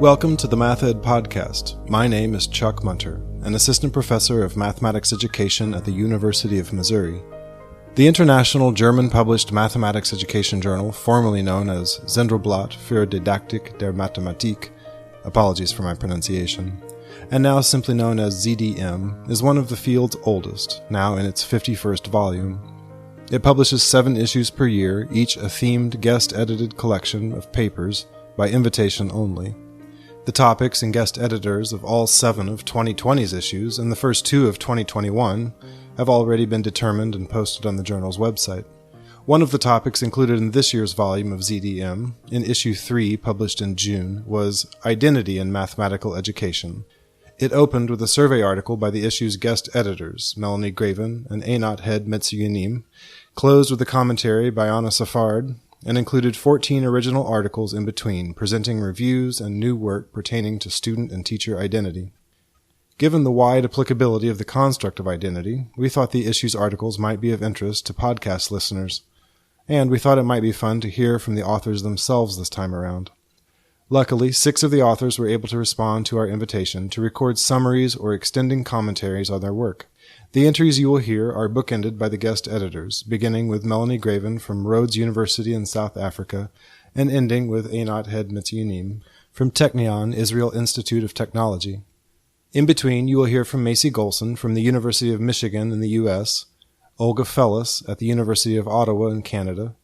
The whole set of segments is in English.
Welcome to the Math Ed Podcast. My name is Chuck Munter, an assistant professor of mathematics education at the University of Missouri. The international German-published mathematics education journal, formerly known as Zentralblatt für Didaktik der Mathematik, apologies for my pronunciation, and now simply known as ZDM, is one of the field's oldest, now in its 51st volume. It publishes 7 issues per year, each a themed, guest-edited collection of papers by invitation only. The topics and guest editors of all 7 of 2020's issues and the first 2 of 2021 have already been determined and posted on the journal's website. One of the topics included in this year's volume of ZDM, in issue 3 published in June, was Identity in Mathematical Education. It opened with a survey article by the issue's guest editors, Mellony Graven Einat Heyd-Metzuyanim, closed with a commentary by Anna Safard, and included 14 original articles in between, presenting reviews and new work pertaining to student and teacher identity. Given the wide applicability of the construct of identity, we thought the issue's articles might be of interest to podcast listeners, and we thought it might be fun to hear from the authors themselves this time around. Luckily, 6 of the authors were able to respond to our invitation to record summaries or extending commentaries on their work. The entries you will hear are bookended by the guest editors, beginning with Mellony Graven from Rhodes University in South Africa and ending with Einat Heyd-Metzuyanim from Technion, Israel Institute of Technology. In between, you will hear from Maisie Gholson from the University of Michigan in the U.S., Olga Fellus at the University of Ottawa in Canada,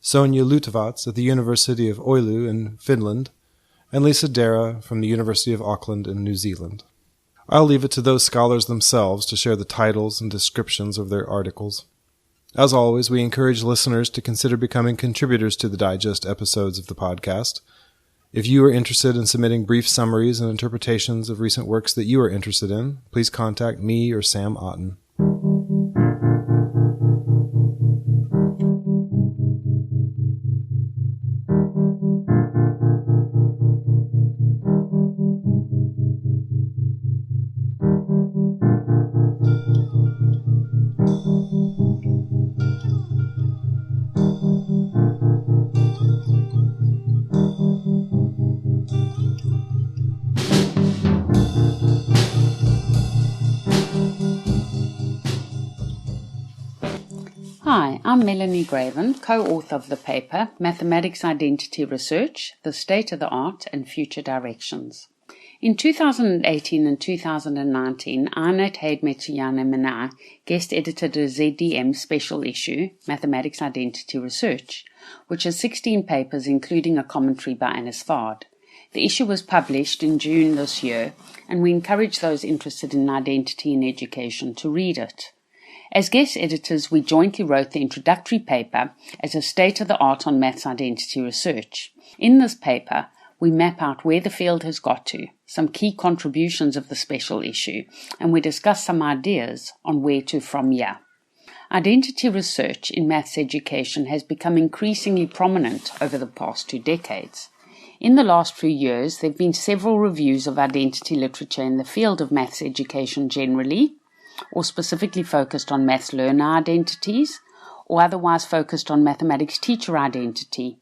Sonja Lutovac at the University of Oulu in Finland, and Lisa Darragh from the University of Auckland in New Zealand. I'll leave it to those scholars themselves to share the titles and descriptions of their articles. As always, we encourage listeners to consider becoming contributors to the digest episodes of the podcast. If you are interested in submitting brief summaries and interpretations of recent works that you are interested in, please contact me or Sam Otten. Hi, I'm Mellony Graven, co-author of the paper Mathematics Identity Research, The State of the Art and Future Directions. In 2018 and 2019, Einat Heyd-Metzuyanim and I guest edited a ZDM special issue, Mathematics Identity Research, which has 16 papers including a commentary by Anna Safard. The issue was published in June this year, and we encourage those interested in identity in education to read it. As guest editors, we jointly wrote the introductory paper as a state-of-the-art on maths identity research. In this paper, we map out where the field has got to, some key contributions of the special issue, and we discuss some ideas on where to from here. Identity research in maths education has become increasingly prominent over the past 2 decades. In the last few years, there have been several reviews of identity literature in the field of maths education generally, or specifically focused on maths learner identities, or otherwise focused on mathematics teacher identity.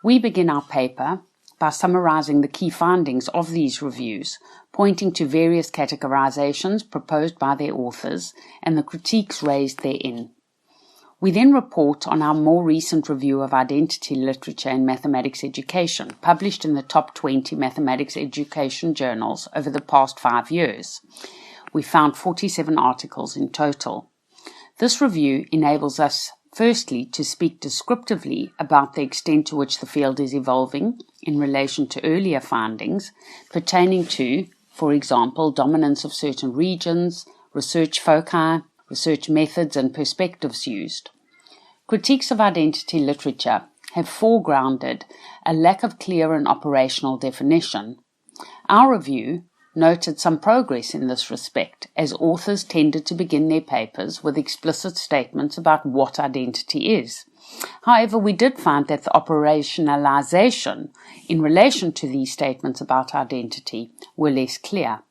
We begin our paper by summarizing the key findings of these reviews, pointing to various categorizations proposed by their authors and the critiques raised therein. We then report on our more recent review of identity literature in mathematics education, published in the top 20 mathematics education journals over the past 5 years. We found 47 articles in total. This review enables us, firstly, to speak descriptively about the extent to which the field is evolving in relation to earlier findings pertaining to, for example, dominance of certain regions, research foci, research methods and perspectives used. Critiques of identity literature have foregrounded a lack of clear and operational definition. Our review noted some progress in this respect, as authors tended to begin their papers with explicit statements about what identity is. However, we did find that the operationalization in relation to these statements about identity were less clear.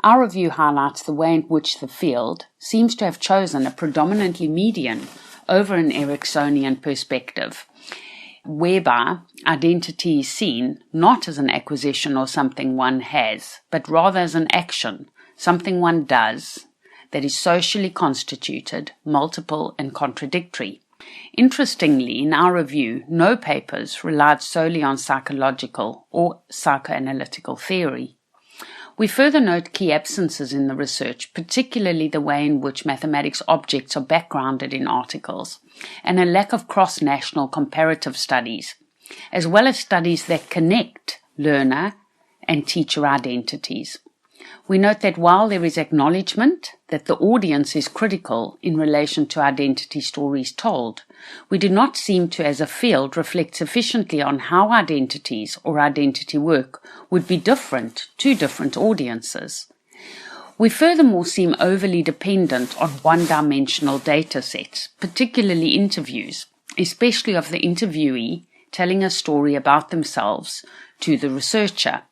Our review highlights the way in which the field seems to have chosen a predominantly median over an Ericksonian perspective. whereby identity is seen not as an acquisition or something one has, but rather as an action, something one does, that is socially constituted, multiple and contradictory. Interestingly, in our review, no papers relied solely on psychological or psychoanalytical theory. We further note key absences in the research, particularly the way in which mathematics objects are backgrounded in articles, and a lack of cross-national comparative studies, as well as studies that connect learner and teacher identities. We note that while there is acknowledgement that the audience is critical in relation to identity stories told, we do not seem to, as a field, reflect sufficiently on how identities or identity work would be different to different audiences. We furthermore seem overly dependent on one-dimensional data sets, particularly interviews, especially of the interviewee telling a story about themselves to the researcher.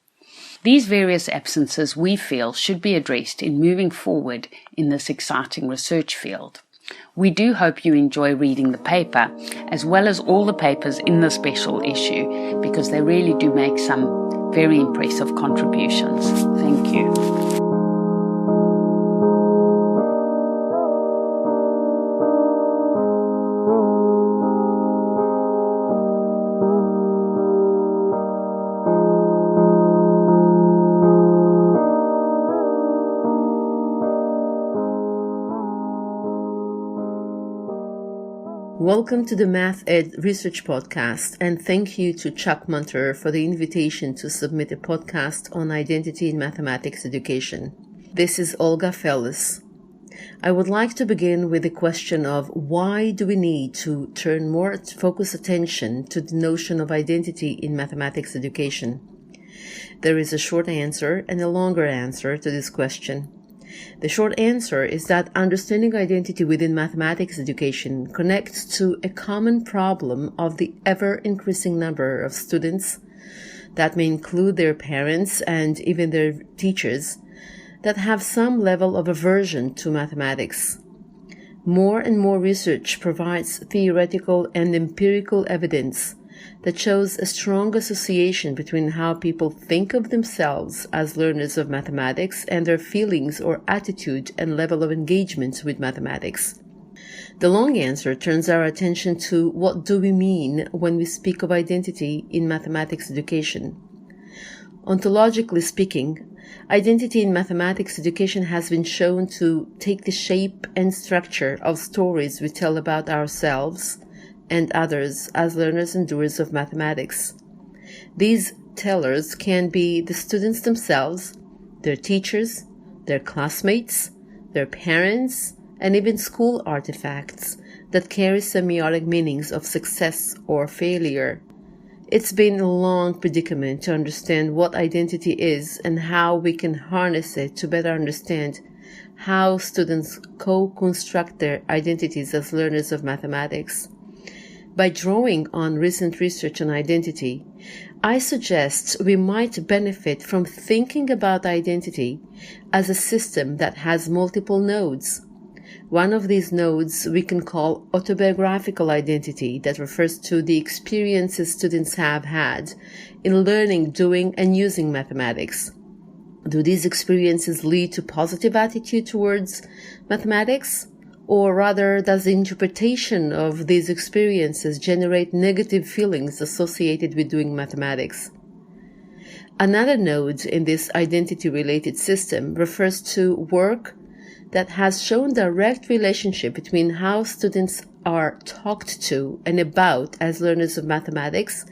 These various absences, we feel, should be addressed in moving forward in this exciting research field. We do hope you enjoy reading the paper, as well as all the papers in the special issue, because they really do make some very impressive contributions. Thank you. Welcome to the Math Ed Research Podcast, and thank you to Chuck Munter for the invitation to submit a podcast on identity in mathematics education. This is Olga Fellus. I would like to begin with the question of why do we need to turn more focused attention to the notion of identity in mathematics education? There is a short answer and a longer answer to this question. The short answer is that understanding identity within mathematics education connects to a common problem of the ever-increasing number of students, that may include their parents and even their teachers, that have some level of aversion to mathematics. More and more research provides theoretical and empirical evidence that shows a strong association between how people think of themselves as learners of mathematics and their feelings or attitude and level of engagement with mathematics. The long answer turns our attention to what do we mean when we speak of identity in mathematics education. Ontologically speaking, identity in mathematics education has been shown to take the shape and structure of stories we tell about ourselves and others as learners and doers of mathematics. These tellers can be the students themselves, their teachers, their classmates, their parents, and even school artifacts that carry semiotic meanings of success or failure. It's been a long predicament to understand what identity is and how we can harness it to better understand how students co-construct their identities as learners of mathematics. By drawing on recent research on identity, I suggest we might benefit from thinking about identity as a system that has multiple nodes. One of these nodes we can call autobiographical identity, that refers to the experiences students have had in learning, doing, and using mathematics. Do these experiences lead to positive attitude towards mathematics? Or rather, does the interpretation of these experiences generate negative feelings associated with doing mathematics? Another node in this identity-related system refers to work that has shown direct relationship between how students are talked to and about as learners of mathematics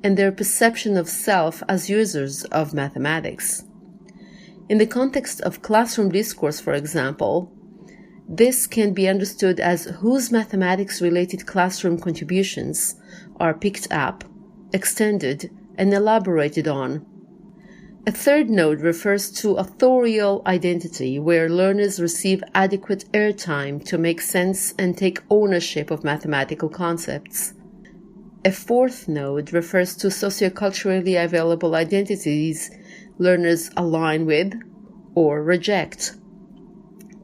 and their perception of self as users of mathematics. In the context of classroom discourse, for example, this can be understood as whose mathematics-related classroom contributions are picked up, extended, and elaborated on. A third node refers to authorial identity, where learners receive adequate airtime to make sense and take ownership of mathematical concepts. A fourth node refers to socioculturally available identities learners align with or reject.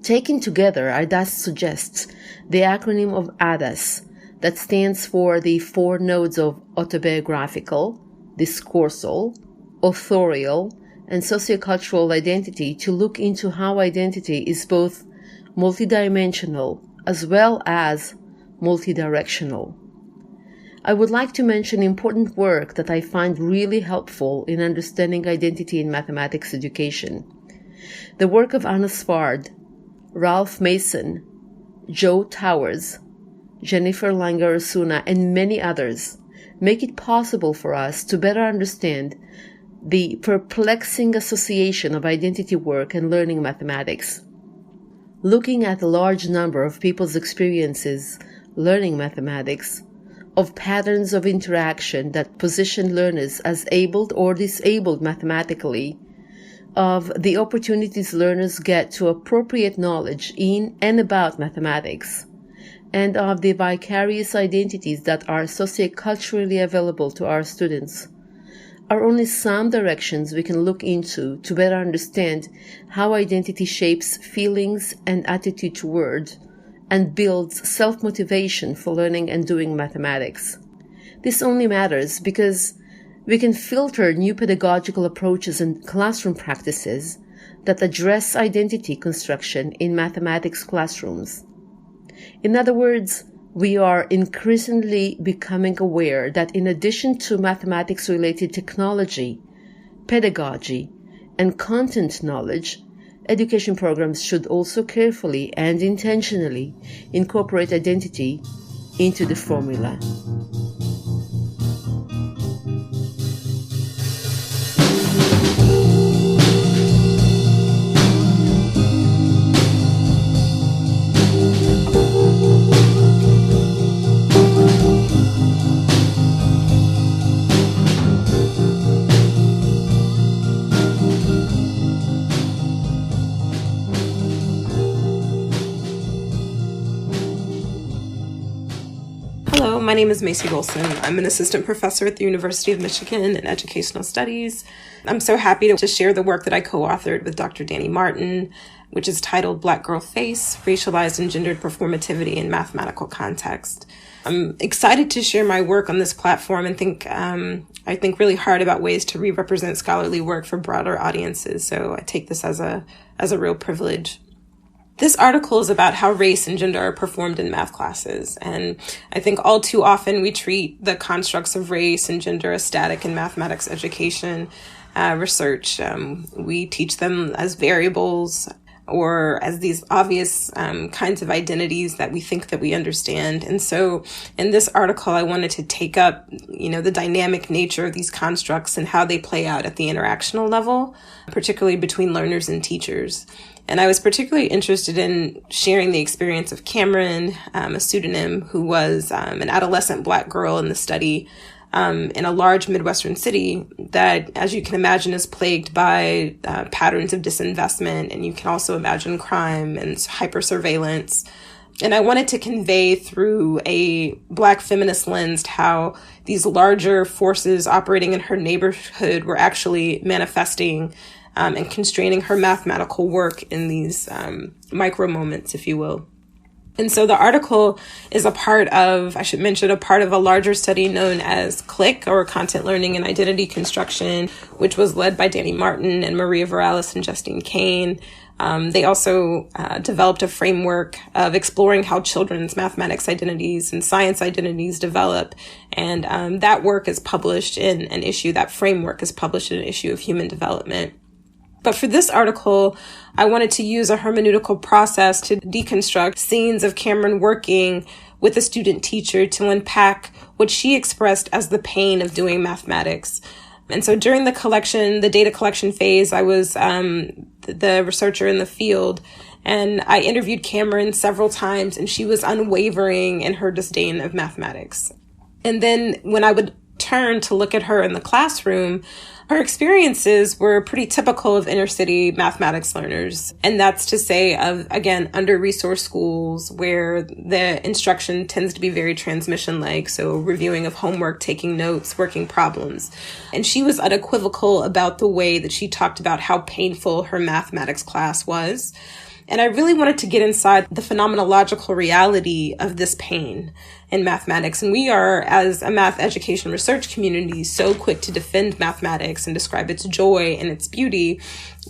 Taken together, I thus suggest the acronym of ADAS, that stands for the 4 nodes of autobiographical, discoursal, authorial, and sociocultural identity to look into how identity is both multidimensional as well as multidirectional. I would like to mention important work that I find really helpful in understanding identity in mathematics education. The work of Anna Svard, Ralph Mason, Joe Towers, Jennifer Langer-Osuna, and many others make it possible for us to better understand the perplexing association of identity work and learning mathematics. Looking at a large number of people's experiences learning mathematics, of patterns of interaction that position learners as abled or disabled mathematically, of the opportunities learners get to appropriate knowledge in and about mathematics, and of the vicarious identities that are socioculturally available to our students, are only some directions we can look into to better understand how identity shapes feelings and attitude toward and builds self-motivation for learning and doing mathematics. This only matters because we can filter new pedagogical approaches and classroom practices that address identity construction in mathematics classrooms. In other words, we are increasingly becoming aware that in addition to mathematics-related technology, pedagogy, and content knowledge, education programs should also carefully and intentionally incorporate identity into the formula. My name is Maisie Gholson. I'm an assistant professor at the University of Michigan in Educational Studies. I'm so happy to share the work that I co-authored with Dr. Danny Martin, which is titled Blackgirl Face, Racialized and Gendered Performativity in Mathematical Context. I'm excited to share my work on this platform and I think really hard about ways to re-represent scholarly work for broader audiences. So I take this as a real privilege. This article is about how race and gender are performed in math classes, and I think all too often we treat the constructs of race and gender as static in mathematics education research. We teach them as variables or as these obvious kinds of identities that we think that we understand. And so in this article, I wanted to take up, the dynamic nature of these constructs and how they play out at the interactional level, particularly between learners and teachers. And I was particularly interested in sharing the experience of Cameron, a pseudonym who was an adolescent Black girl in the study in a large Midwestern city that, as you can imagine, is plagued by patterns of disinvestment. And you can also imagine crime and hypersurveillance. And I wanted to convey through a Black feminist lens how these larger forces operating in her neighborhood were actually manifesting and constraining her mathematical work in these micro moments, if you will. And so the article is a part of a larger study known as CLIC, or Content Learning and Identity Construction, which was led by Danny Martin and Maria Varales and Justine Kane. They also developed a framework of exploring how children's mathematics identities and science identities develop. And that work is published in an issue, that framework is published in an issue of Human Development. But for this article, I wanted to use a hermeneutical process to deconstruct scenes of Cameron working with a student teacher to unpack what she expressed as the pain of doing mathematics. And so during the data collection phase, I was the researcher in the field, and I interviewed Cameron several times, and she was unwavering in her disdain of mathematics. And then when I would turn to look at her in the classroom, her experiences were pretty typical of inner city mathematics learners. And that's to say of, again, under-resourced schools where the instruction tends to be very transmission-like. So reviewing of homework, taking notes, working problems. And she was unequivocal about the way that she talked about how painful her mathematics class was. And I really wanted to get inside the phenomenological reality of this pain in mathematics. And we are, as a math education research community, so quick to defend mathematics and describe its joy and its beauty.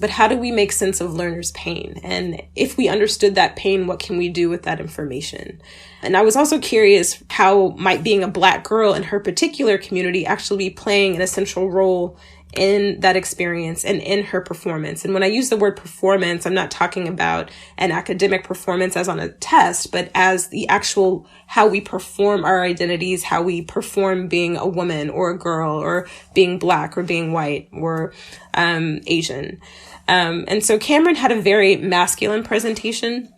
But how do we make sense of learners' pain? And if we understood that pain, what can we do with that information? And I was also curious how might being a Black girl in her particular community actually be playing an essential role in that experience and in her performance. And when I use the word performance, I'm not talking about an academic performance as on a test, but as the actual how we perform our identities, how we perform being a woman or a girl or being Black or being white or Asian. And so Cameron had a very masculine presentation,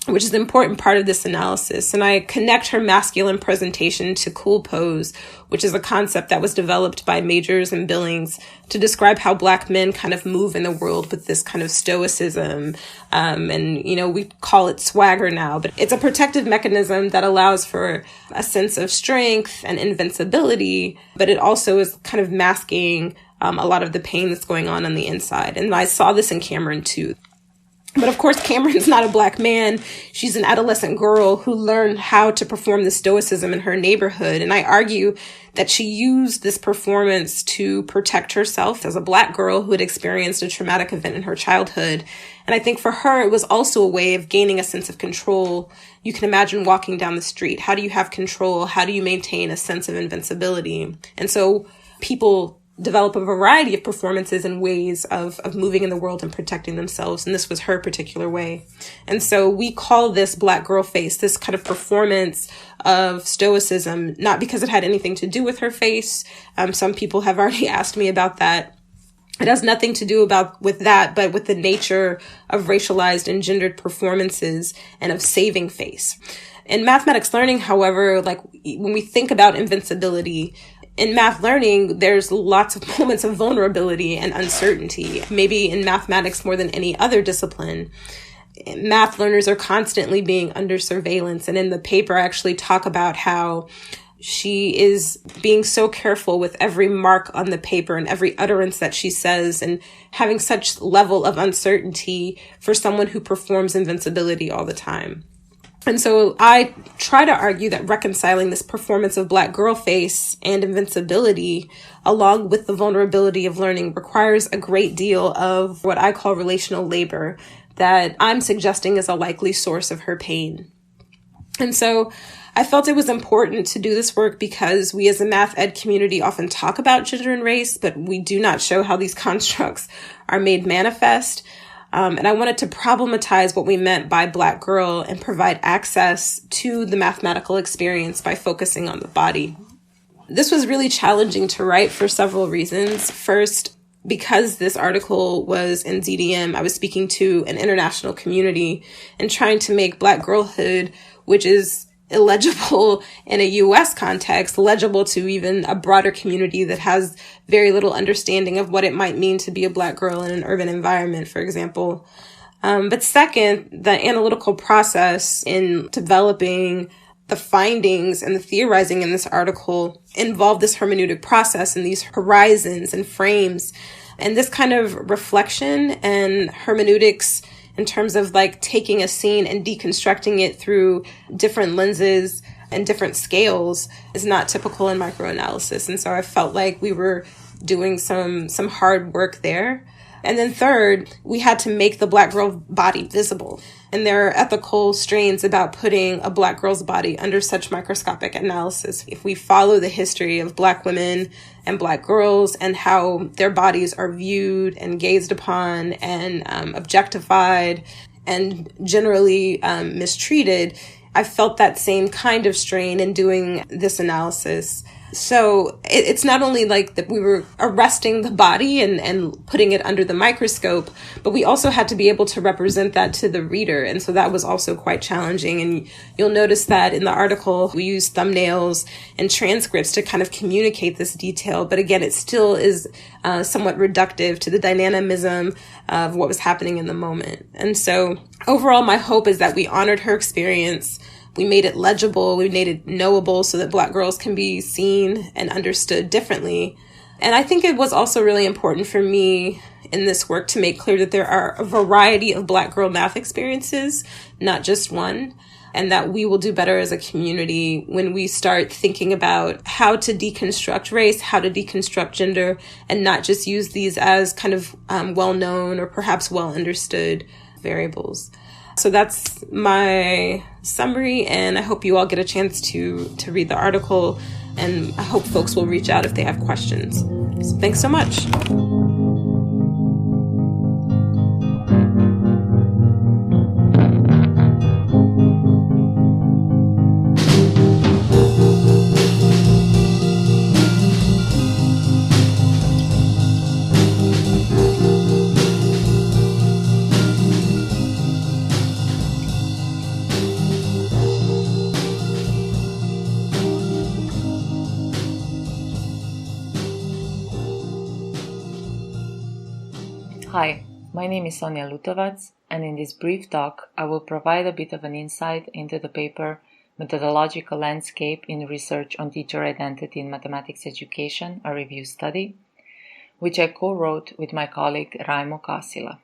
which is an important part of this analysis. And I connect her masculine presentation to cool pose, which is a concept that was developed by Majors and Billings to describe how Black men kind of move in the world with this kind of stoicism. And, we call it swagger now, but it's a protective mechanism that allows for a sense of strength and invincibility, but it also is kind of masking a lot of the pain that's going on the inside. And I saw this in Cameron too. But of course, Cameron's not a Black man. She's an adolescent girl who learned how to perform the stoicism in her neighborhood. And I argue that she used this performance to protect herself as a Black girl who had experienced a traumatic event in her childhood. And I think for her, it was also a way of gaining a sense of control. You can imagine walking down the street. How do you have control? How do you maintain a sense of invincibility? And so people develop a variety of performances and ways of moving in the world and protecting themselves. And this was her particular way. And so we call this Black girl face, this kind of performance of stoicism, not because it had anything to do with her face. Some people have already asked me about that. It has nothing to do with that, but with the nature of racialized and gendered performances and of saving face. In mathematics learning, however, when we think about invincibility, in math learning, there's lots of moments of vulnerability and uncertainty, maybe in mathematics more than any other discipline. Math learners are constantly being under surveillance. And in the paper, I actually talk about how she is being so careful with every mark on the paper and every utterance that she says, and having such level of uncertainty for someone who performs invincibility all the time. And so I try to argue that reconciling this performance of Black girl face and invincibility along with the vulnerability of learning requires a great deal of what I call relational labor that I'm suggesting is a likely source of her pain. And so I felt it was important to do this work because we as a math ed community often talk about gender and race, but we do not show how these constructs are made manifest. And I wanted to problematize what we meant by Black girl and provide access to the mathematical experience by focusing on the body. This was really challenging to write for several reasons. First, because this article was in ZDM, I was speaking to an international community and trying to make Black girlhood, which is illegible in a U.S. context, legible to even a broader community that has very little understanding of what it might mean to be a Black girl in an urban environment, for example. But second, the analytical process in developing the findings and the theorizing in this article involved this hermeneutic process and these horizons and frames. And this kind of reflection and hermeneutics in terms of taking a scene and deconstructing it through different lenses and different scales is not typical in microanalysis. And so I felt like we were doing some hard work there. And then third, we had to make the Black girl body visible. And there are ethical strains about putting a Black girl's body under such microscopic analysis. If we follow the history of Black women and Black girls and how their bodies are viewed and gazed upon and objectified and generally mistreated, I felt that same kind of strain in doing this analysis. So it's not only that we were arresting the body and putting it under the microscope, but we also had to be able to represent that to the reader. And so that was also quite challenging. And you'll notice that in the article, we use thumbnails and transcripts to kind of communicate this detail. But again, it still is somewhat reductive to the dynamism of what was happening in the moment. And so overall, my hope is that we honored her experience. We made it legible, we made it knowable so that Black girls can be seen and understood differently. And I think it was also really important for me in this work to make clear that there are a variety of Black girl math experiences, not just one, and that we will do better as a community when we start thinking about how to deconstruct race, how to deconstruct gender, and not just use these as kind of well-known or perhaps well-understood variables. So that's my summary, and I hope you all get a chance to read the article, and I hope folks will reach out if they have questions. So thanks so much. Hi, my name is Sonja Lutovac, and in this brief talk, I will provide a bit of an insight into the paper Methodological Landscape in Research on Teacher Identity in Mathematics Education, a review study, which I co-wrote with my colleague Raimo Kaasila.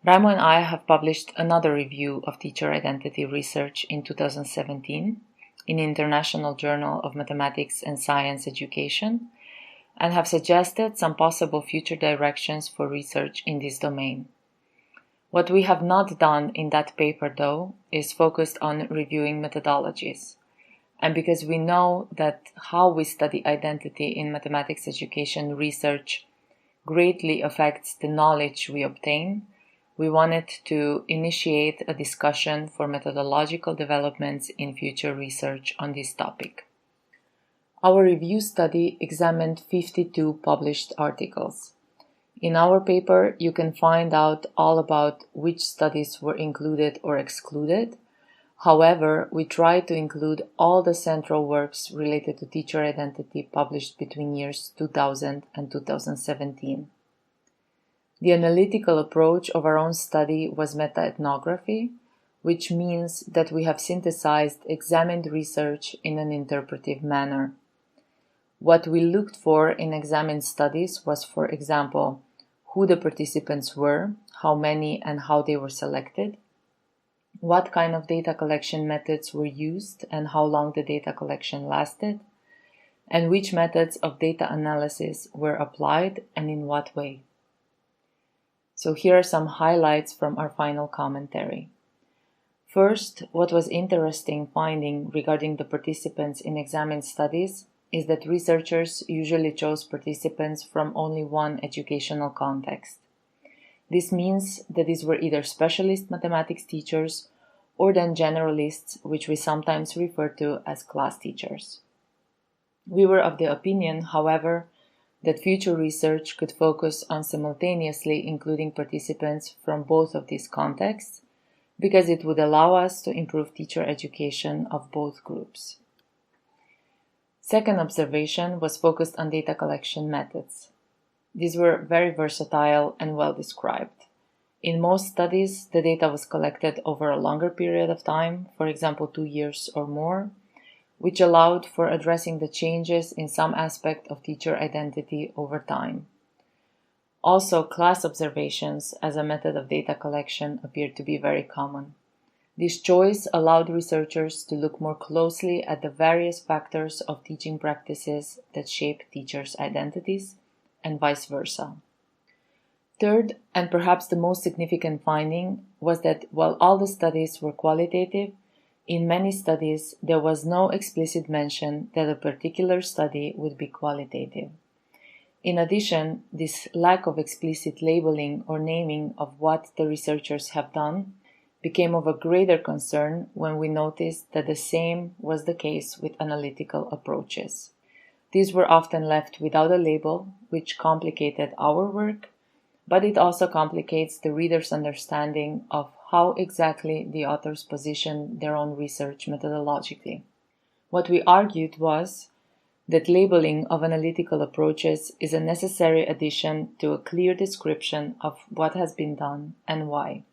Raimo and I have published another review of teacher identity research in 2017 in International Journal of Mathematics and Science Education, and have suggested some possible future directions for research in this domain. What we have not done in that paper, though, is focused on reviewing methodologies. And because we know that how we study identity in mathematics education research greatly affects the knowledge we obtain, we wanted to initiate a discussion for methodological developments in future research on this topic. Our review study examined 52 published articles. In our paper, you can find out all about which studies were included or excluded. However, we tried to include all the central works related to teacher identity published between years 2000 and 2017. The analytical approach of our own study was meta-ethnography, which means that we have synthesized examined research in an interpretive manner. What we looked for in examined studies was, for example, who the participants were, how many and how they were selected, what kind of data collection methods were used and how long the data collection lasted, and which methods of data analysis were applied and in what way. So here are some highlights from our final commentary. First, what was interesting finding regarding the participants in examined studies is that researchers usually chose participants from only one educational context. This means that these were either specialist mathematics teachers or then generalists, which we sometimes refer to as class teachers. We were of the opinion, however, that future research could focus on simultaneously including participants from both of these contexts, because it would allow us to improve teacher education of both groups. Second observation was focused on data collection methods. These were very versatile and well described. In most studies, the data was collected over a longer period of time, for example 2 years or more, which allowed for addressing the changes in some aspect of teacher identity over time. Also, class observations as a method of data collection appeared to be very common. This choice allowed researchers to look more closely at the various factors of teaching practices that shape teachers' identities, and vice versa. Third, and perhaps the most significant finding, was that while all the studies were qualitative, in many studies there was no explicit mention that a particular study would be qualitative. In addition, this lack of explicit labeling or naming of what the researchers have done became of a greater concern when we noticed that the same was the case with analytical approaches. These were often left without a label, which complicated our work, but it also complicates the reader's understanding of how exactly the authors position their own research methodologically. What we argued was that labeling of analytical approaches is a necessary addition to a clear description of what has been done and why.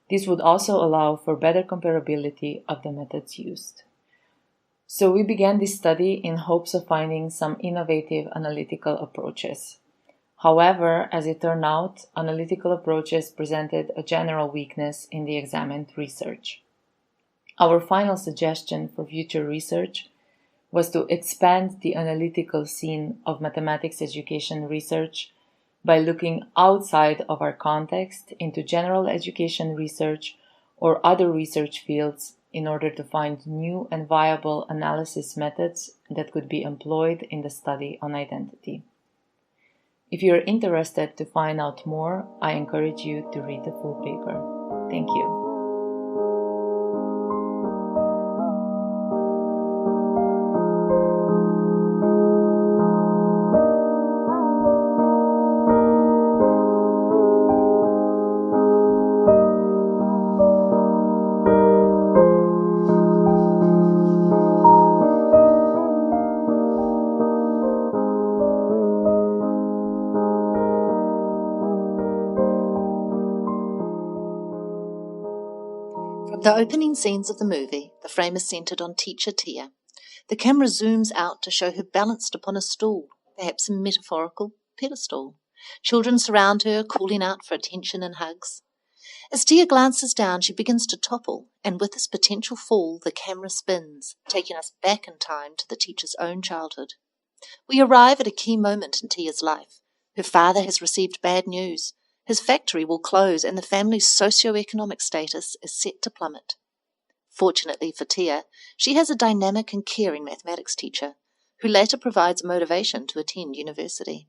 This would also allow for better comparability of the methods used. So we began this study in hopes of finding some innovative analytical approaches. However, as it turned out, analytical approaches presented a general weakness in the examined research. Our final suggestion for future research was to expand the analytical scene of mathematics education research by looking outside of our context into general education research or other research fields in order to find new and viable analysis methods that could be employed in the study on identity. If you are interested to find out more, I encourage you to read the full paper. Thank you. The opening scenes of the movie, the frame is centered on teacher Tia. The camera zooms out to show her balanced upon a stool, perhaps a metaphorical pedestal. Children surround her, calling out for attention and hugs. As Tia glances down, she begins to topple, and with this potential fall, the camera spins, taking us back in time to the teacher's own childhood. We arrive at a key moment in Tia's life. Her father has received bad news. His factory will close and the family's socio-economic status is set to plummet. Fortunately for Tia, she has a dynamic and caring mathematics teacher who later provides motivation to attend university.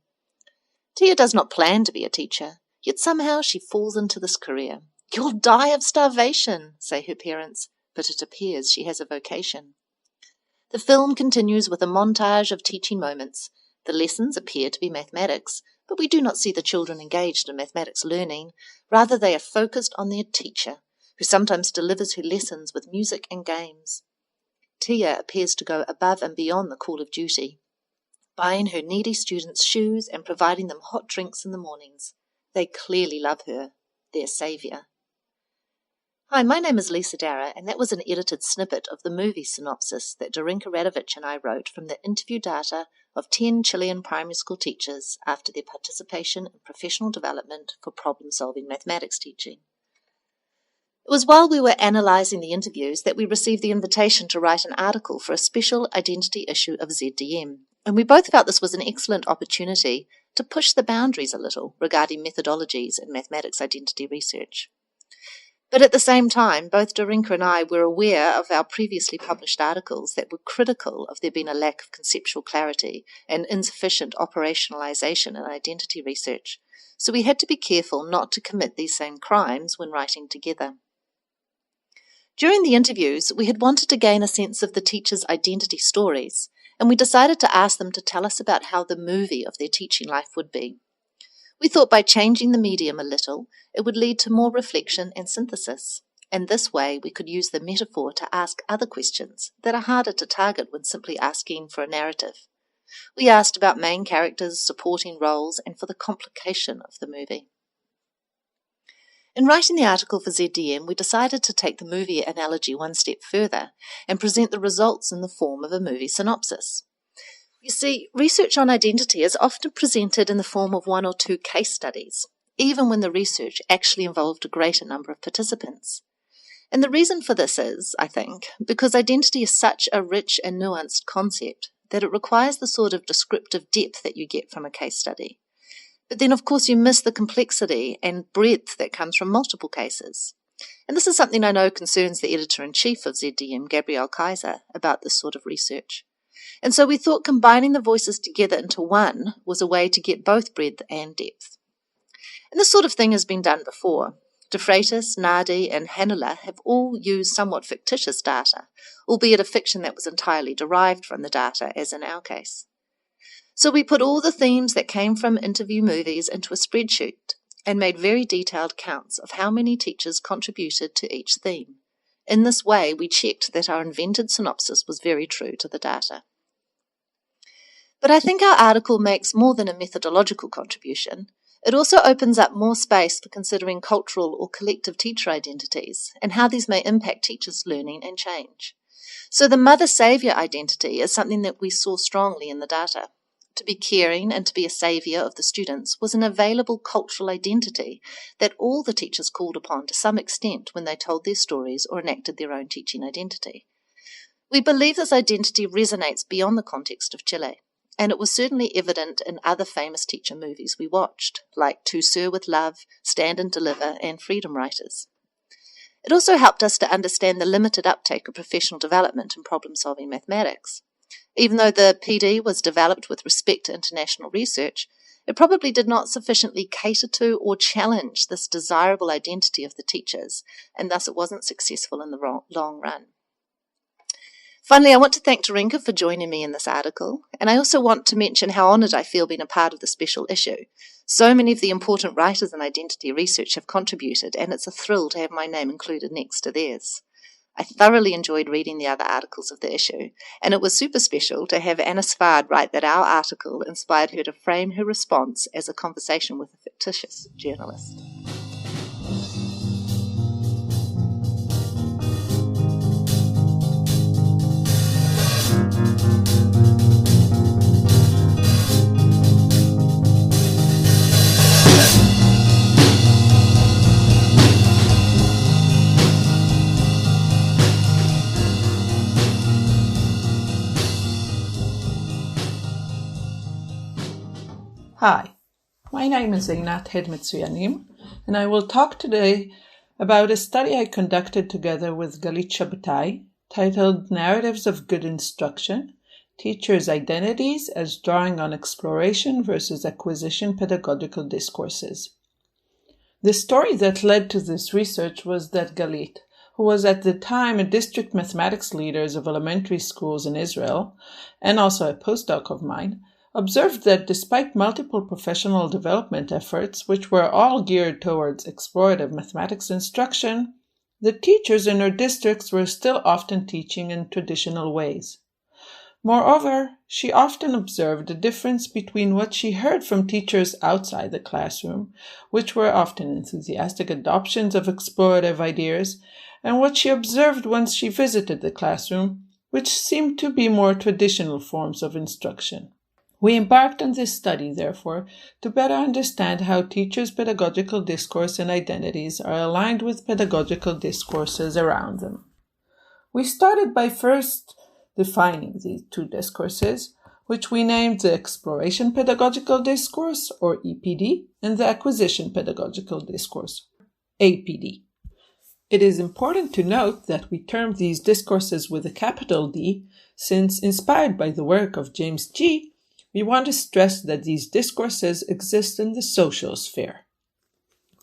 Tia does not plan to be a teacher, yet somehow she falls into this career. "You'll die of starvation," say her parents, but it appears she has a vocation. The film continues with a montage of teaching moments. The lessons appear to be mathematics, but we do not see the children engaged in mathematics learning. Rather, they are focused on their teacher, who sometimes delivers her lessons with music and games. Tia appears to go above and beyond the call of duty, buying her needy students shoes and providing them hot drinks in the mornings. They clearly love her, their saviour. Hi, my name is Lisa Darragh, and that was an edited snippet of the movie synopsis that Darinka Radovic and I wrote from the interview data of 10 Chilean primary school teachers after their participation in professional development for problem-solving mathematics teaching. It was while we were analysing the interviews that we received the invitation to write an article for a special identity issue of ZDM, and we both felt this was an excellent opportunity to push the boundaries a little regarding methodologies in mathematics identity research. But at the same time, both Darinka and I were aware of our previously published articles that were critical of there being a lack of conceptual clarity and insufficient operationalization in identity research, so we had to be careful not to commit these same crimes when writing together. During the interviews, we had wanted to gain a sense of the teachers' identity stories, and we decided to ask them to tell us about how the movie of their teaching life would be. We thought by changing the medium a little, it would lead to more reflection and synthesis, and this way we could use the metaphor to ask other questions that are harder to target when simply asking for a narrative. We asked about main characters, supporting roles, and for the complication of the movie. In writing the article for ZDM, we decided to take the movie analogy one step further and present the results in the form of a movie synopsis. You see, research on identity is often presented in the form of 1 or 2 case studies, even when the research actually involved a greater number of participants. And the reason for this is, I think, because identity is such a rich and nuanced concept that it requires the sort of descriptive depth that you get from a case study. But then, of course, you miss the complexity and breadth that comes from multiple cases. And this is something I know concerns the editor-in-chief of ZDM, Gabrielle Kaiser, about this sort of research. And so we thought combining the voices together into one was a way to get both breadth and depth. And this sort of thing has been done before. De Freitas, Nardi, and Hanula have all used somewhat fictitious data, albeit a fiction that was entirely derived from the data, as in our case. So we put all the themes that came from interview movies into a spreadsheet and made very detailed counts of how many teachers contributed to each theme. In this way, we checked that our invented synopsis was very true to the data. But I think our article makes more than a methodological contribution. It also opens up more space for considering cultural or collective teacher identities and how these may impact teachers' learning and change. So the mother-saviour identity is something that we saw strongly in the data. to be caring and to be a saviour of the students was an available cultural identity that all the teachers called upon to some extent when they told their stories or enacted their own teaching identity. We believe this identity resonates beyond the context of Chile, and it was certainly evident in other famous teacher movies we watched, like To Sir with Love, Stand and Deliver, and Freedom Writers. It also helped us to understand the limited uptake of professional development in problem-solving mathematics. Even though the PD was developed with respect to international research, it probably did not sufficiently cater to or challenge this desirable identity of the teachers, and thus it wasn't successful in the long run. Finally, I want to thank Darinka for joining me in this article, and I also want to mention how honoured I feel being a part of the special issue. So many of the important writers in identity research have contributed, and it's a thrill to have my name included next to theirs. I thoroughly enjoyed reading the other articles of the issue, and it was super special to have Anna Svard write that our article inspired her to frame her response as a conversation with a fictitious journalist. Hi, my name is Einat Heyd-Metzuyanim, and I will talk today about a study I conducted together with Galit Shabtay, titled Narratives of Good Instruction, Teachers' Identities as Drawing on Exploration versus Acquisition Pedagogical Discourses. The story that led to this research was that Galit, who was at the time a district mathematics leader of elementary schools in Israel, and also a postdoc of mine, observed that despite multiple professional development efforts, which were all geared towards explorative mathematics instruction, the teachers in her districts were still often teaching in traditional ways. Moreover, she often observed a difference between what she heard from teachers outside the classroom, which were often enthusiastic adoptions of explorative ideas, and what she observed once she visited the classroom, which seemed to be more traditional forms of instruction. We embarked on this study, therefore, to better understand how teachers' pedagogical discourse and identities are aligned with pedagogical discourses around them. We started by first defining these two discourses, which we named the Exploration Pedagogical Discourse, or EPD, and the Acquisition Pedagogical Discourse, APD. It is important to note that we term these discourses with a capital D, since, inspired by the work of James G., we want to stress that these discourses exist in the social sphere.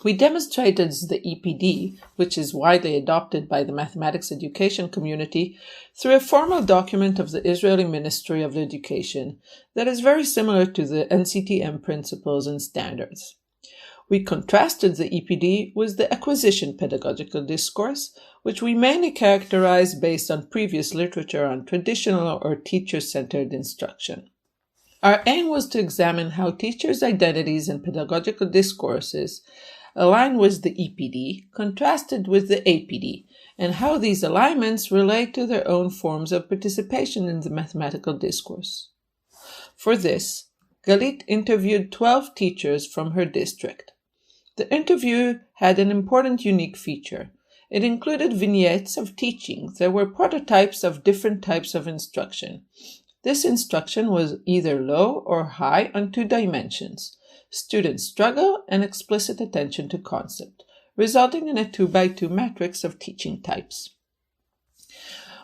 We demonstrated the EPD, which is widely adopted by the mathematics education community, through a formal document of the Israeli Ministry of Education that is very similar to the NCTM principles and standards. We contrasted the EPD with the Acquisition Pedagogical Discourse, which we mainly characterize based on previous literature on traditional or teacher-centered instruction. Our aim was to examine how teachers' identities and pedagogical discourses align with the EPD, contrasted with the APD, and how these alignments relate to their own forms of participation in the mathematical discourse. For this, Galit interviewed 12 teachers from her district. The interview had an important unique feature. It included vignettes of teaching that were prototypes of different types of instruction. This instruction was either low or high on 2 dimensions, student struggle and explicit attention to concept, resulting in a 2x2 matrix of teaching types.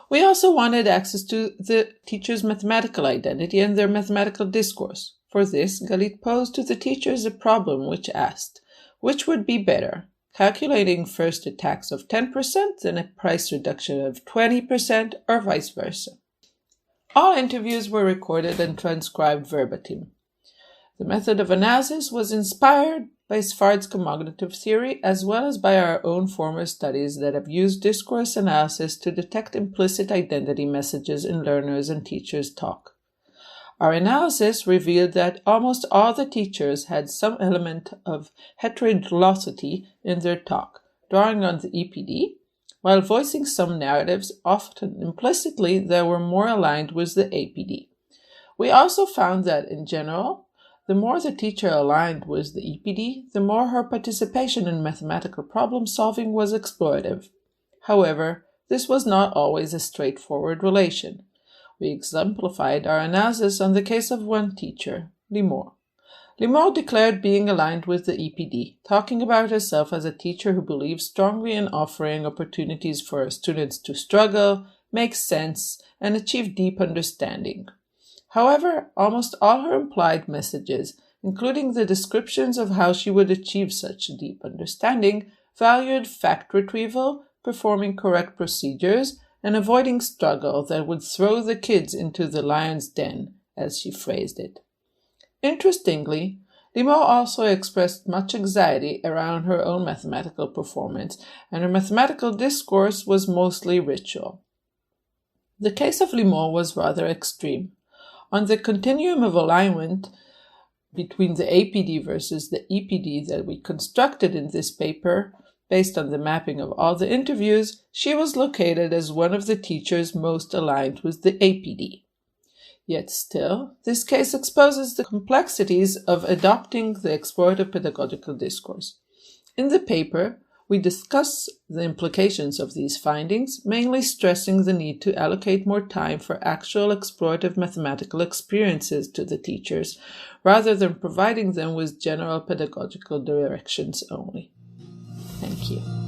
We also wanted access to the teacher's mathematical identity and their mathematical discourse. For this, Galit posed to the teachers a problem which asked, which would be better, calculating first a tax of 10% and a price reduction of 20%, or vice versa. All interviews were recorded and transcribed verbatim. The method of analysis was inspired by Svard's cognitive theory as well as by our own former studies that have used discourse analysis to detect implicit identity messages in learners' and teachers' talk. Our analysis revealed that almost all the teachers had some element of heterodoxity in their talk, drawing on the EPD, while voicing some narratives, often implicitly, that were more aligned with the APD. We also found that, in general, the more the teacher aligned with the EPD, the more her participation in mathematical problem solving was explorative. However, this was not always a straightforward relation. We exemplified our analysis on the case of one teacher, Limor. Limor declared being aligned with the EPD, talking about herself as a teacher who believes strongly in offering opportunities for her students to struggle, make sense, and achieve deep understanding. However, almost all her implied messages, including the descriptions of how she would achieve such deep understanding, valued fact retrieval, performing correct procedures, and avoiding struggle that would throw the kids into the lion's den, as she phrased it. Interestingly, Limor also expressed much anxiety around her own mathematical performance, and her mathematical discourse was mostly ritual. The case of Limor was rather extreme. On the continuum of alignment between the APD versus the EPD that we constructed in this paper, based on the mapping of all the interviews, she was located as one of the teachers most aligned with the APD. Yet still, this case exposes the complexities of adopting the explorative pedagogical discourse. In the paper, we discuss the implications of these findings, mainly stressing the need to allocate more time for actual explorative mathematical experiences to the teachers, rather than providing them with general pedagogical directions only. Thank you.